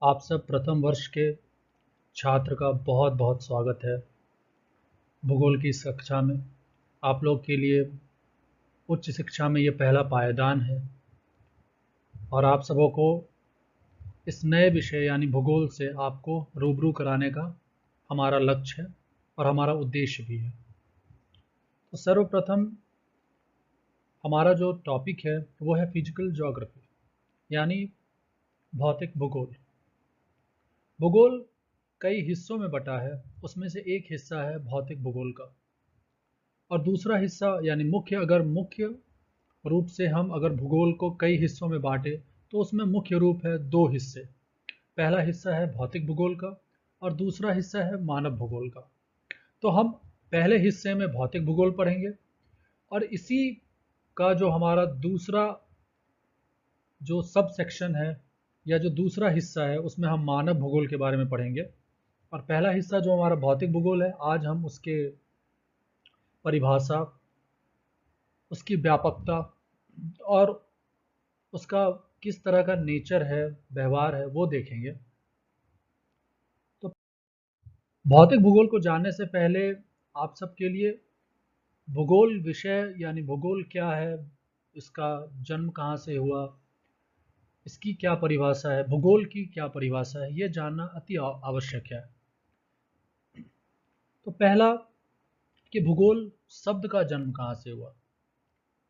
आप सब प्रथम वर्ष के छात्र का बहुत बहुत स्वागत है भूगोल की इस कक्षा में। आप लोग के लिए उच्च शिक्षा में ये पहला पायदान है और आप सबों को इस नए विषय यानी भूगोल से आपको रूबरू कराने का हमारा लक्ष्य है और हमारा उद्देश्य भी है। तो सर्वप्रथम हमारा जो टॉपिक है वो है फिजिकल ज्योग्राफी यानी भौतिक भूगोल। भूगोल कई हिस्सों में बटा है, उसमें से एक हिस्सा है भौतिक भूगोल का और दूसरा हिस्सा यानी मुख्य रूप से हम अगर भूगोल को कई हिस्सों में बांटे तो उसमें मुख्य रूप है दो हिस्से। पहला हिस्सा है भौतिक भूगोल का और दूसरा हिस्सा है मानव भूगोल का। तो हम पहले हिस्से में भौतिक भूगोल पढ़ेंगे और इसी का जो हमारा दूसरा जो सब सेक्शन है या जो दूसरा हिस्सा है उसमें हम मानव भूगोल के बारे में पढ़ेंगे। और पहला हिस्सा जो हमारा भौतिक भूगोल है, आज हम उसके परिभाषा, उसकी व्यापकता और उसका किस तरह का नेचर है, व्यवहार है, वो देखेंगे। तो भौतिक भूगोल को जानने से पहले आप सबके लिए भूगोल विषय यानी भूगोल क्या है, इसका जन्म कहाँ से हुआ, इसकी क्या परिभाषा है, भूगोल की क्या परिभाषा है, ये जानना अति आवश्यक है। तो पहला कि भूगोल शब्द का जन्म कहाँ से हुआ,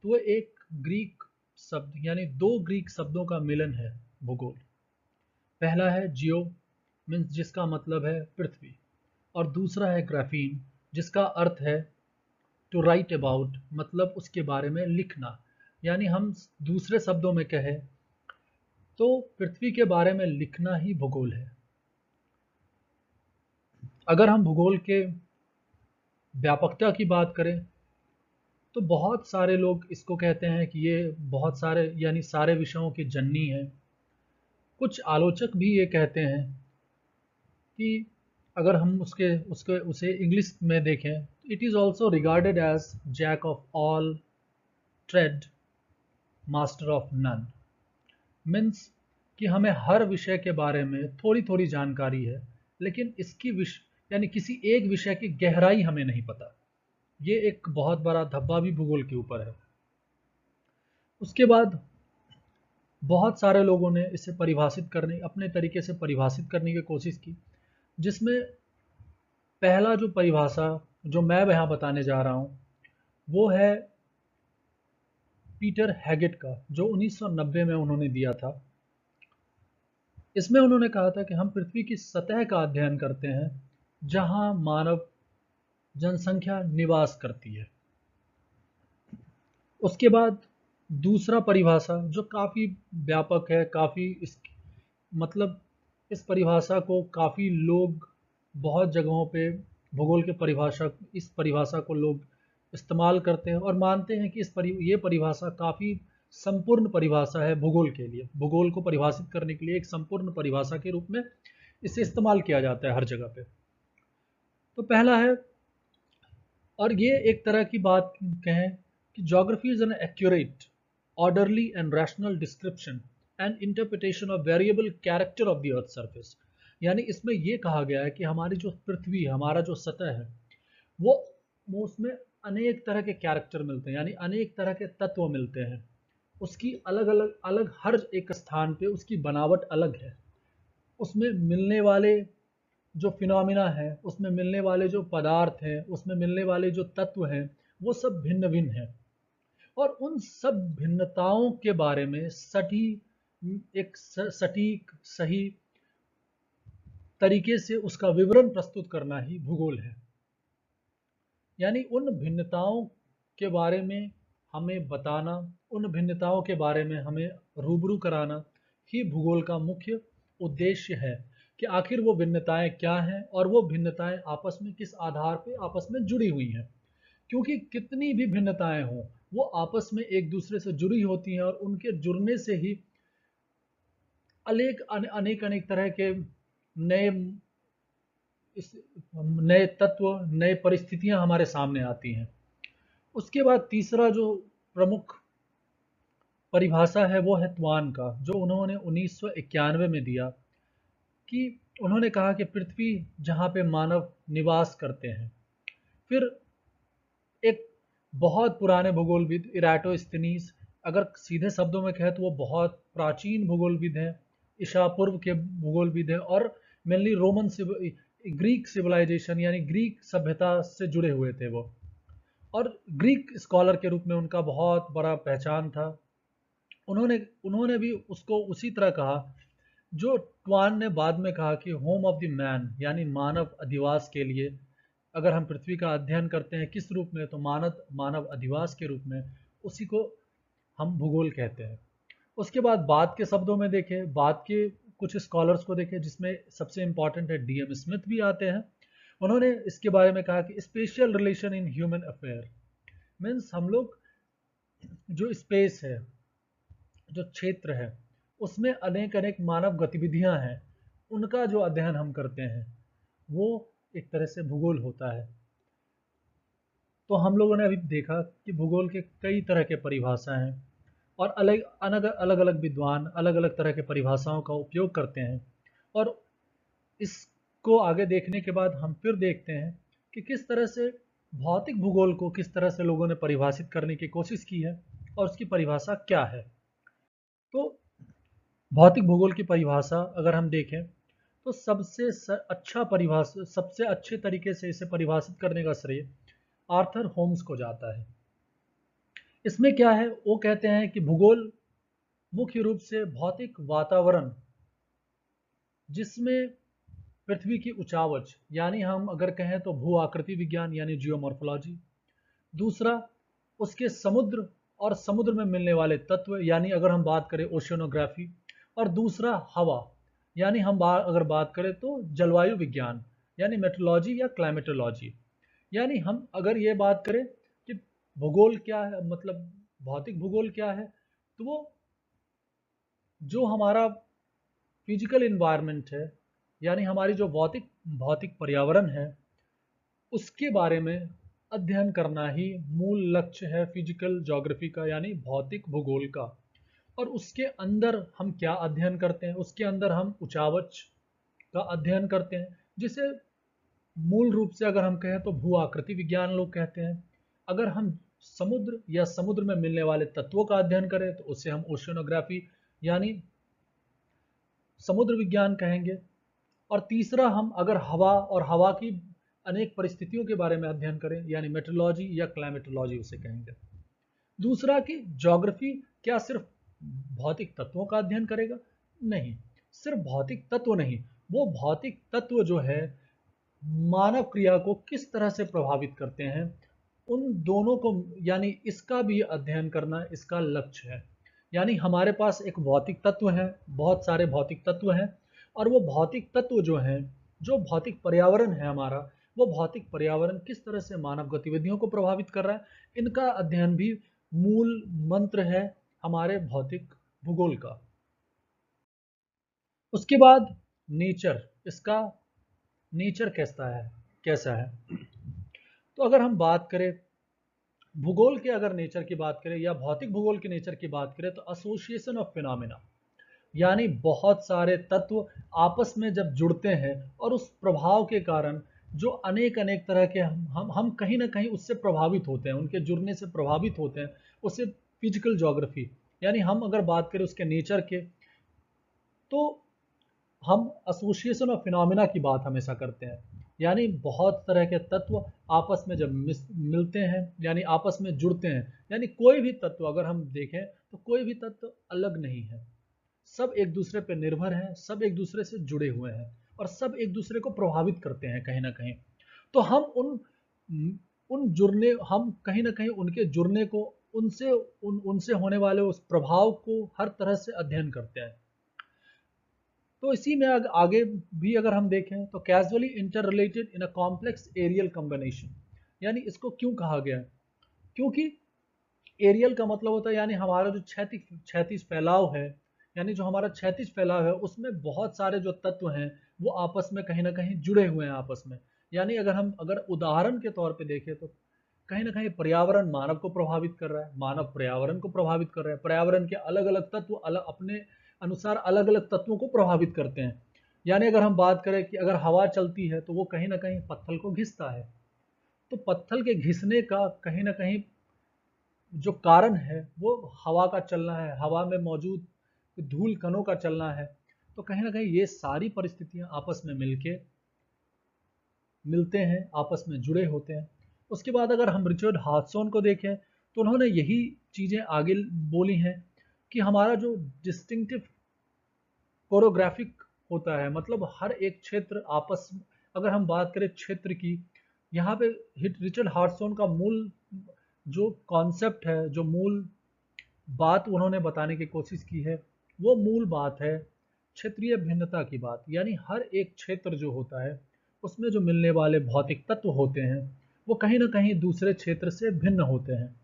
तो वो एक ग्रीक शब्द यानी दो ग्रीक शब्दों का मिलन है भूगोल। पहला है जियो मीन्स जिसका मतलब है पृथ्वी और दूसरा है ग्राफीन जिसका अर्थ है टू राइट अबाउट मतलब उसके बारे में लिखना। यानी हम दूसरे शब्दों में कहें तो पृथ्वी के बारे में लिखना ही भूगोल है। अगर हम भूगोल के व्यापकता की बात करें तो बहुत सारे लोग इसको कहते हैं कि ये बहुत सारे यानी सारे विषयों की जननी है। कुछ आलोचक भी ये कहते हैं कि अगर हम उसके उसके उसे इंग्लिश में देखें तो it is also regarded as jack of all trade master of none. Means कि हमें हर विषय के बारे में थोड़ी थोड़ी जानकारी है लेकिन इसकी यानी किसी एक विषय की गहराई हमें नहीं पता। ये एक बहुत बड़ा धब्बा भी भूगोल के ऊपर है। उसके बाद बहुत सारे लोगों ने इसे परिभाषित करने अपने तरीके से परिभाषित करने की कोशिश की, जिसमें पहला जो परिभाषा जो मैं यहाँ बताने जा रहा हूँ वो है पीटर हैगेट का, जो 1990 में उन्होंने दिया था। इसमें उन्होंने कहा था कि हम पृथ्वी की सतह का अध्ययन करते हैं जहां मानव जनसंख्या निवास करती है। उसके बाद दूसरा परिभाषा जो काफ़ी व्यापक है, काफ़ी इस मतलब इस परिभाषा को काफ़ी लोग बहुत जगहों पे भूगोल के परिभाषा इस परिभाषा को लोग इस्तेमाल करते हैं और मानते हैं कि ये परिभाषा काफ़ी संपूर्ण परिभाषा है भूगोल के लिए। भूगोल को परिभाषित करने के लिए एक संपूर्ण परिभाषा के रूप में इसे इस्तेमाल किया जाता है हर जगह पे। तो पहला है, और ये एक तरह की बात कहें कि geography is an accurate orderly and rational description and interpretation of variable character of the earth surface. यानी इसमें ये कहा गया है कि हमारी जो पृथ्वी हमारा जो सतह है वो उसमें अनेक तरह के कैरेक्टर मिलते हैं यानी अनेक तरह के तत्व मिलते हैं। उसकी अलग अलग अलग हर एक स्थान पे उसकी बनावट अलग है। उसमें मिलने वाले जो फिनोमिना है, उसमें मिलने वाले जो पदार्थ हैं, उसमें मिलने वाले जो तत्व हैं, वो सब भिन्न भिन्न हैं। और उन सब भिन्नताओं के बारे में सटीक सही तरीके से उसका विवरण प्रस्तुत करना ही भूगोल है। यानी उन भिन्नताओं के बारे में हमें बताना, उन भिन्नताओं के बारे में हमें रूबरू कराना ही भूगोल का मुख्य उद्देश्य है कि आखिर वो भिन्नताएं क्या हैं और वो भिन्नताएं आपस में किस आधार पर आपस में जुड़ी हुई हैं। क्योंकि कितनी भी भिन्नताएं हों वो आपस में एक दूसरे से जुड़ी होती हैं और उनके जुड़ने से ही अनेक अनेक अनेक तरह के नए इस नए तत्व, नए परिस्थितियां हमारे सामने आती हैं। उसके बाद तीसरा जो प्रमुख परिभाषा है वो है त्वान का, जो उन्होंने 1991 में दिया। कि उन्होंने कहा कि पृथ्वी जहाँ पे मानव निवास करते हैं। फिर एक बहुत पुराने भूगोलविद इराटोस्थेनीज, अगर सीधे शब्दों में कहें तो वो बहुत प्राचीन भूगोलविद हैं, ईसा पूर्व के भूगोलविद हैं और मेनली ग्रीक सिविलाइजेशन यानी ग्रीक सभ्यता से जुड़े हुए थे वो, और ग्रीक स्कॉलर के रूप में उनका बहुत बड़ा पहचान था। उन्होंने उन्होंने भी उसको उसी तरह कहा जो ट्वान ने बाद में कहा कि होम ऑफ द मैन, यानी मानव अधिवास के लिए अगर हम पृथ्वी का अध्ययन करते हैं किस रूप में, तो मानव मानव अधिवास के रूप में, उसी को हम भूगोल कहते हैं। उसके बाद बाद के शब्दों में देखें, बाद के कुछ स्कॉलर्स को देखें जिसमें सबसे इंपॉर्टेंट है डीएम स्मिथ भी आते हैं। उन्होंने इसके बारे में कहा कि special relation in human affair, means हम लोग जो स्पेस है, जो क्षेत्र है, उसमें अनेक अनेक मानव गतिविधियां हैं, उनका जो अध्ययन हम करते हैं वो एक तरह से भूगोल होता है। तो हम लोगों ने अभी देखा कि भूगोल के कई तरह के परिभाषा हैं और अलग अलग अलग विद्वान अलग अलग तरह के परिभाषाओं का उपयोग करते हैं, और इसको आगे देखने के बाद हम फिर देखते हैं कि किस तरह से भौतिक भूगोल को किस तरह से लोगों ने परिभाषित करने की कोशिश की है और उसकी परिभाषा क्या है। तो भौतिक भूगोल की परिभाषा अगर हम देखें तो सबसे अच्छे तरीके से इसे परिभाषित करने का श्रेय आर्थर होम्स को जाता है। इसमें क्या है, वो कहते हैं कि भूगोल मुख्य रूप से भौतिक वातावरण जिसमें पृथ्वी की उचावच, यानी हम अगर कहें तो भू आकृति विज्ञान यानी जियोमॉर्फोलॉजी, दूसरा उसके समुद्र और समुद्र में मिलने वाले तत्व यानी अगर हम बात करें ओशियनोग्राफी, और दूसरा हवा, यानी हम अगर बात करें तो जलवायु विज्ञान यानी मेट्रोलॉजी या क्लाइमेटोलॉजी। यानी हम अगर ये बात करें कि भूगोल क्या है, मतलब भौतिक भूगोल क्या है, तो वो जो हमारा फिजिकल इन्वायरमेंट है, यानी हमारी जो भौतिक भौतिक पर्यावरण है, उसके बारे में अध्ययन करना ही मूल लक्ष्य है फिजिकल ज्योग्राफी का यानी भौतिक भूगोल का। और उसके अंदर हम क्या अध्ययन करते हैं, उसके अंदर हम उचावच का अध्ययन करते हैं, जिसे मूल रूप से अगर हम कहें तो भू आकृति विज्ञान लोग कहते हैं। अगर हम समुद्र या समुद्र में मिलने वाले तत्वों का अध्ययन करें तो उसे हम ओशियनोग्राफी यानी समुद्र विज्ञान कहेंगे। और तीसरा हम अगर हवा और हवा की अनेक परिस्थितियों के बारे में अध्ययन करें यानी मेट्रोलॉजी या क्लाइमेटोलॉजी उसे कहेंगे। दूसरा कि ज्योग्राफी क्या सिर्फ भौतिक तत्वों का अध्ययन करेगा? नहीं, सिर्फ भौतिक तत्व नहीं, वो भौतिक तत्व जो है मानव क्रिया को किस तरह से प्रभावित करते हैं, उन दोनों को यानी इसका भी अध्ययन करना इसका लक्ष्य है। यानी हमारे पास एक भौतिक तत्व है, बहुत सारे भौतिक तत्व हैं, और वो भौतिक तत्व जो हैं, जो भौतिक पर्यावरण है हमारा, वो भौतिक पर्यावरण किस तरह से मानव गतिविधियों को प्रभावित कर रहा है, इनका अध्ययन भी मूल मंत्र है हमारे भौतिक भूगोल का। उसके बाद नेचर, इसका नेचर कैसा है। तो अगर हम बात करें भूगोल के, अगर नेचर की बात करें या भौतिक भूगोल के नेचर की बात करें, तो एसोसिएशन ऑफ फिनोमेना, यानी बहुत सारे तत्व आपस में जब जुड़ते हैं और उस प्रभाव के कारण जो अनेक अनेक तरह के हम कहीं ना कहीं उससे प्रभावित होते हैं, उनके जुड़ने से प्रभावित होते हैं, उसे फिजिकल ज्योग्राफी, यानी हम अगर बात करें उसके नेचर के, तो हम एसोसिएशन ऑफ फिनोमेना की बात हमेशा करते हैं। यानी बहुत तरह के तत्व आपस में जब मिलते हैं यानी आपस में जुड़ते हैं, यानी कोई भी तत्व अगर हम देखें तो कोई भी तत्व अलग नहीं है, सब एक दूसरे पर निर्भर हैं, सब एक दूसरे से जुड़े हुए हैं और सब एक दूसरे को प्रभावित करते हैं कहीं ना कहीं। तो हम उन जुड़ने हम कहीं ना कहीं उनके जुड़ने को, उनसे होने वाले उस प्रभाव को हर तरह से अध्ययन करते हैं। तो इसी में आगे भी अगर हम देखें तो casually inter related in a complex areal combination, यानी इसको क्यों कहा गया है, क्योंकि एरियल का मतलब होता है यानी हमारा जो क्षैतिज फैलाव है, यानी जो हमारा क्षैतिज फैलाव है उसमें बहुत सारे जो तत्व हैं वो आपस में कहीं ना कहीं जुड़े हुए हैं आपस में। यानी अगर उदाहरण के तौर पे देखें तो कहीं ना कहीं पर्यावरण मानव को प्रभावित कर रहा है, मानव पर्यावरण को प्रभावित कर रहा है, पर्यावरण के अलग अलग तत्व अलग अपने अनुसार अलग अलग तत्वों को प्रभावित करते हैं। यानी अगर हम बात करें कि अगर हवा चलती है तो वो कहीं ना कहीं पत्थर को घिसता है, तो पत्थर के घिसने का कहीं ना कहीं जो कारण है वो हवा का चलना है, हवा में मौजूद धूल कणों का चलना है। तो कहीं ना कहीं ये सारी परिस्थितियां आपस में मिलते हैं, आपस में जुड़े होते हैं। उसके बाद अगर हम रिचर्ड हादसोन को देखें तो उन्होंने यही चीज़ें आगे बोली हैं कि हमारा जो डिस्टिंक्टिव कोरियोग्राफिक होता है, मतलब हर एक क्षेत्र आपस में, अगर हम बात करें क्षेत्र की, यहाँ पे रिचर्ड हादसोन का मूल जो कॉन्सेप्ट है, जो मूल बात उन्होंने बताने की कोशिश की है, वो मूल बात है क्षेत्रीय भिन्नता की बात। यानी हर एक क्षेत्र जो होता है उसमें जो मिलने वाले भौतिक तत्व होते हैं वो कहीं ना कहीं दूसरे क्षेत्र से भिन्न होते हैं,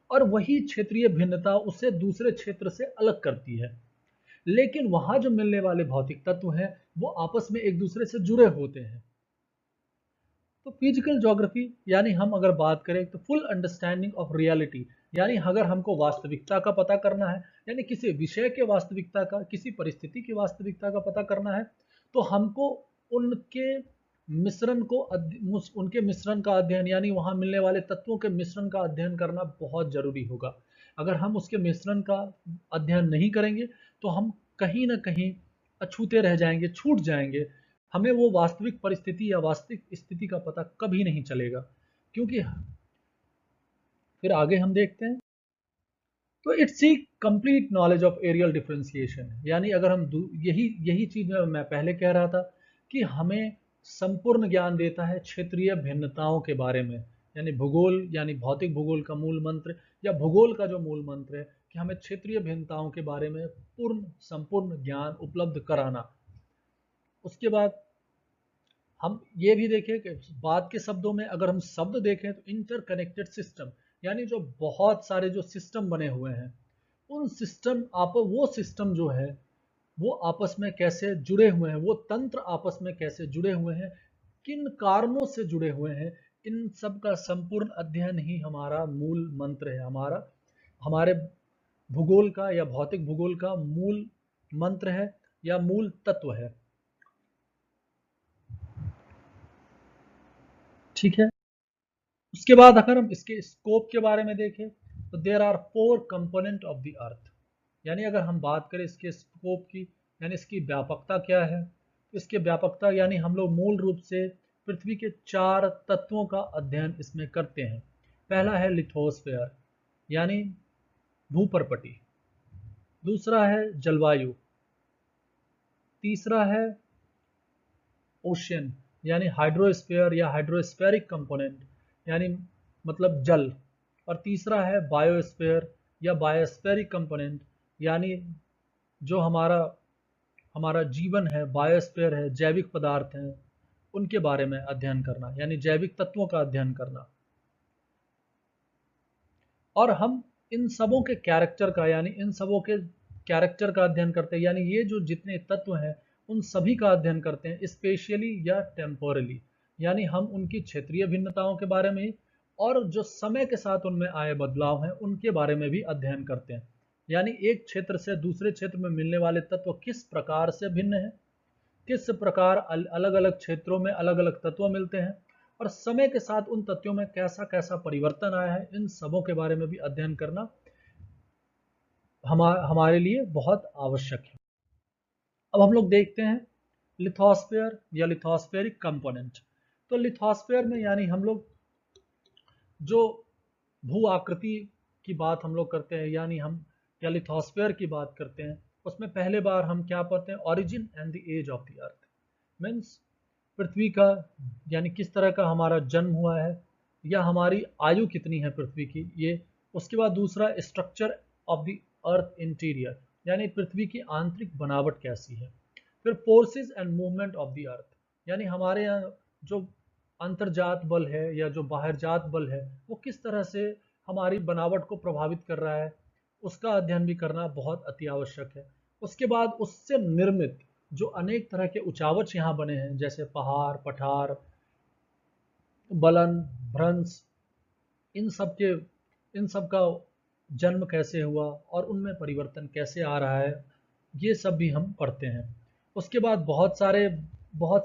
और वही क्षेत्रीय भिन्नता उसे दूसरे क्षेत्र से अलग करती है। लेकिन वहां जो मिलने वाले भौतिक तत्व हैं वो आपस में एक दूसरे से जुड़े होते हैं। तो फिजिकल ज्योग्राफी यानी हम अगर बात करें तो फुल अंडरस्टैंडिंग ऑफ रियलिटी, यानी अगर हमको वास्तविकता का पता करना है, यानी किसी विषय के वास्तविकता का, किसी परिस्थिति की वास्तविकता का पता करना है, तो हमको उनके उनके मिश्रण का अध्ययन, यानी वहां मिलने वाले तत्वों के मिश्रण का अध्ययन करना बहुत जरूरी होगा। अगर हम उसके मिश्रण का अध्ययन नहीं करेंगे तो हम कहीं ना कहीं अछूते रह जाएंगे, छूट जाएंगे, हमें वो वास्तविक परिस्थिति या वास्तविक स्थिति का पता कभी नहीं चलेगा। क्योंकि फिर आगे हम देखते हैं तो it's see complete knowledge of areal differentiation, यानी अगर हम यही यही चीज मैं पहले कह रहा था कि हमें संपूर्ण ज्ञान देता है क्षेत्रीय भिन्नताओं के बारे में। यानी भूगोल, यानी भौतिक भूगोल का मूल मंत्र या भूगोल का जो मूल मंत्र है कि हमें क्षेत्रीय भिन्नताओं के बारे में पूर्ण संपूर्ण ज्ञान उपलब्ध कराना। उसके बाद हम ये भी देखें कि बात के शब्दों में अगर हम शब्द देखें तो इंटरकनेक्टेड सिस्टम, यानी जो बहुत सारे जो सिस्टम बने हुए हैं उन सिस्टम वो सिस्टम जो है वो आपस में कैसे जुड़े हुए हैं, वो तंत्र आपस में कैसे जुड़े हुए हैं, किन कारणों से जुड़े हुए हैं, इन सब का संपूर्ण अध्ययन ही हमारा मूल मंत्र है, हमारे भूगोल का या भौतिक भूगोल का मूल मंत्र है या मूल तत्व है। ठीक है। उसके बाद अगर हम इसके स्कोप के बारे में देखें तो there are 4 component of the earth, यानी अगर हम बात करें इसके स्कोप की, यानी इसकी व्यापकता क्या है, तो इसके व्यापकता यानी हम लोग मूल रूप से पृथ्वी के 4 तत्वों का अध्ययन इसमें करते हैं। पहला है लिथोस्फेयर, यानी भूपर्पटी। दूसरा है जलवायु। तीसरा है ओशियन, यानी हाइड्रोस्फीयर या हाइड्रोस्फेरिक कंपोनेंट, यानी मतलब जल। और तीसरा है बायोस्फीयर या बायोस्फेरिक कंपोनेंट, यानी जो हमारा हमारा जीवन है, बायोस्फीयर है, जैविक पदार्थ हैं, उनके बारे में अध्ययन करना, यानी जैविक तत्वों का अध्ययन करना। और हम इन सबों के कैरेक्टर का, यानी इन सबों के कैरेक्टर का अध्ययन करते हैं, यानी ये जो जितने तत्व हैं उन सभी का अध्ययन करते हैं स्पेशली या टेम्पोरली, यानी हम उनकी क्षेत्रीय भिन्नताओं के बारे में और जो समय के साथ उनमें आए बदलाव हैं उनके बारे में भी अध्ययन करते हैं। यानी एक क्षेत्र से दूसरे क्षेत्र में मिलने वाले तत्व किस प्रकार से भिन्न है, किस प्रकार अलग अलग क्षेत्रों में अलग अलग तत्व मिलते हैं, और समय के साथ उन तत्वों में कैसा कैसा परिवर्तन आया है, इन सबों के बारे में भी अध्ययन करना हमारे लिए बहुत आवश्यक है। अब हम लोग देखते हैं लिथोस्फीयर या लिथोस्फेरिक कंपोनेंट। तो लिथोस्फीयर में यानी हम लोग जो भू आकृति की बात हम लोग करते हैं, यानी हम या लिथोस्फीयर की बात करते हैं, उसमें पहले बार हम क्या पढ़ते हैं, origin and the age of the earth, means पृथ्वी का, यानी किस तरह का हमारा जन्म हुआ है या हमारी आयु कितनी है पृथ्वी की, ये। उसके बाद दूसरा structure of the earth interior, यानी पृथ्वी की आंतरिक बनावट कैसी है। फिर forces and movement of the earth, यानी हमारे यहाँ जो अंतर्जात बल है या जो बाहरजात बल है वो किस तरह से हमारी बनावट को प्रभावित कर रहा है, उसका अध्ययन भी करना बहुत अति आवश्यक है। उसके बाद उससे निर्मित जो अनेक तरह के उचावच यहाँ बने हैं, जैसे पहाड़, पठार, बलन, भ्रंश, इन सब के इन सब का जन्म कैसे हुआ और उनमें परिवर्तन कैसे आ रहा है, ये सब भी हम पढ़ते हैं। उसके बाद बहुत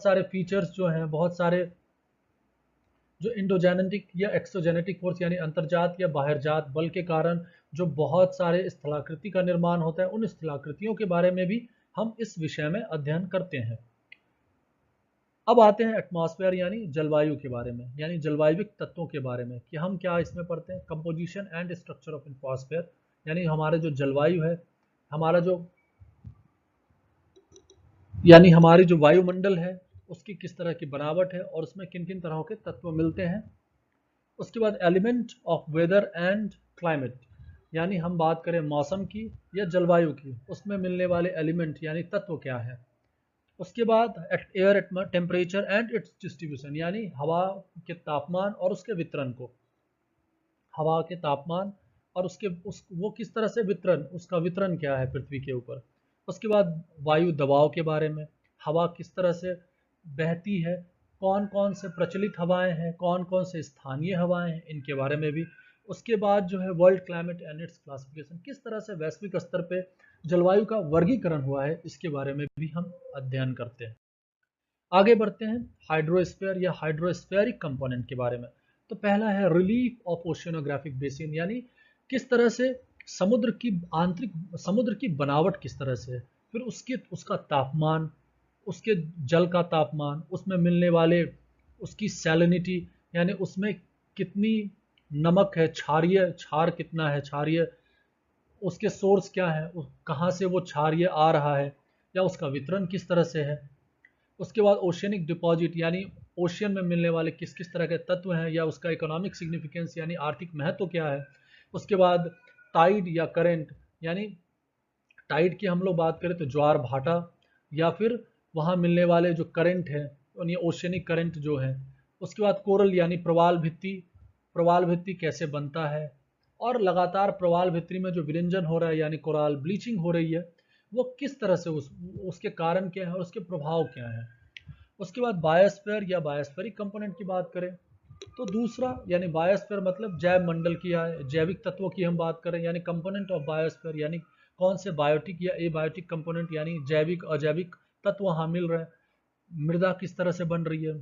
सारे फीचर्स जो हैं, बहुत सारे जो इंडोजेनेटिक या एक्सोजेनेटिक फोर्स यानी अंतर्जात या बाहरजात बल के कारण जो बहुत सारे स्थलाकृति का निर्माण होता है, उन स्थलाकृतियों के बारे में भी हम इस विषय में अध्ययन करते हैं। अब आते हैं एटमॉस्फेयर यानी जलवायु के बारे में, यानी जलवायविक तत्वों के बारे में कि हम क्या इसमें पढ़ते हैं। Composition and structure of atmosphere यानी हमारा जो जलवायु है, हमारा जो यानी हमारी जो वायुमंडल है उसकी किस तरह की बनावट है और उसमें किन किन तरह के तत्व मिलते हैं। उसके बाद element of weather and climate यानी हम बात करें मौसम की या जलवायु की, उसमें मिलने वाले एलिमेंट यानी तत्व क्या है। उसके बाद air temperature and it's distribution यानी हवा के तापमान और उसके वितरण को, हवा के तापमान और वो किस तरह से उसका वितरण क्या है पृथ्वी के ऊपर। उसके बाद वायु दबाव के बारे में, हवा किस तरह से बहती है, कौन कौन से प्रचलित हवाएं हैं, कौन कौन से स्थानीय हवाएं हैं, इनके बारे में भी। उसके बाद जो है world climate and it's classification, किस तरह से वैश्विक स्तर पे जलवायु का वर्गीकरण हुआ है, इसके बारे में भी हम अध्ययन करते हैं। आगे बढ़ते हैं हाइड्रोस्फीयर या हाइड्रोस्फेरिक कंपोनेंट के बारे में। तो पहला है रिलीफ ऑफ ओशियोनोग्राफिक बेसिन यानी किस तरह से समुद्र की बनावट किस तरह से है, फिर उसका तापमान, उसके जल का तापमान, उसमें मिलने वाले उसकी सैलिनिटी यानी उसमें कितनी नमक है, क्षार कितना है, क्षारीय उसके सोर्स क्या है, कहाँ से वो क्षारीय आ रहा है या उसका वितरण किस तरह से है। उसके बाद ओशियनिक डिपॉजिट यानी ओशियन में मिलने वाले किस किस तरह के तत्व हैं या उसका इकोनॉमिक सिग्निफिकेंस यानी आर्थिक महत्व क्या है। उसके बाद टाइड या करंट यानी टाइड की हम लोग बात करें तो ज्वार भाटा, या फिर वहाँ मिलने वाले जो करंट है यानी ओशियनिक करंट जो है। उसके बाद कोरल यानी प्रवाल भित्ति कैसे बनता है, और लगातार प्रवाल भित्ति में जो विरंजन हो रहा है यानी कोराल ब्लीचिंग हो रही है, वो किस तरह से उसके कारण क्या है और उसके प्रभाव क्या है। उसके बाद बायोस्फीयर या बायोस्फेरिक कंपोनेंट की बात करें तो दूसरा यानी बायोस्फीयर मतलब जैव मंडल की या जैविक तत्वों की हम बात करें, यानी कंपोनेंट ऑफ बायोस्फीयर यानी कौन से बायोटिक या एबायोटिक कंपोनेंट यानी जैविक अजैविक तत्व वहाँ मिल रहे हैं, मृदा किस तरह से बन रही है।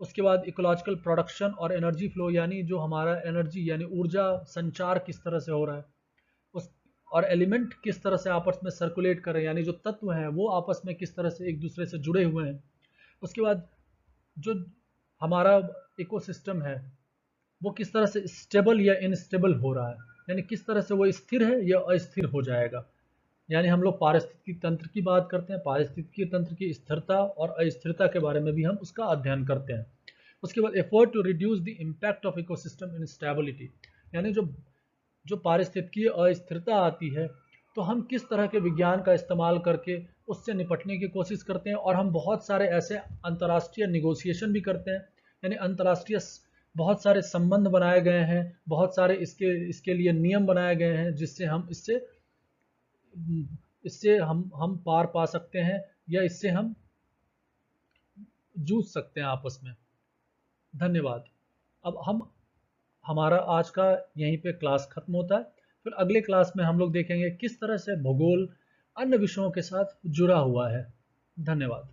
उसके बाद इकोलॉजिकल प्रोडक्शन और एनर्जी फ्लो यानी जो हमारा एनर्जी यानी ऊर्जा संचार किस तरह से हो रहा है, उस और एलिमेंट किस तरह से आपस में सर्कुलेट कर रहे हैं यानी जो तत्व हैं वो आपस में किस तरह से एक दूसरे से जुड़े हुए हैं। उसके बाद जो हमारा इकोसिस्टम है वो किस तरह से स्टेबल या इनस्टेबल हो रहा है, यानी किस तरह से वो स्थिर है या अस्थिर हो जाएगा। यानी हम लोग पारिस्थितिकी तंत्र की बात करते हैं, पारिस्थितिकी तंत्र की स्थिरता और अस्थिरता के बारे में भी हम उसका अध्ययन करते हैं। उसके बाद effort to reduce the impact of ecosystem instability यानी जो पारिस्थितिकी अस्थिरता आती है तो हम किस तरह के विज्ञान का इस्तेमाल करके उससे निपटने की कोशिश करते हैं। और हम बहुत सारे ऐसे अंतर्राष्ट्रीय निगोशिएशन भी करते हैं, यानी अंतर्राष्ट्रीय बहुत सारे संबंध बनाए गए हैं, बहुत सारे इसके लिए नियम बनाए गए हैं जिससे हम इससे हम पार पा सकते हैं या इससे हम जूझ सकते हैं आपस में। धन्यवाद। अब हमारा आज का यहीं पे क्लास खत्म होता है, फिर अगले क्लास में हम लोग देखेंगे किस तरह से भूगोल अन्य विषयों के साथ जुड़ा हुआ है। धन्यवाद।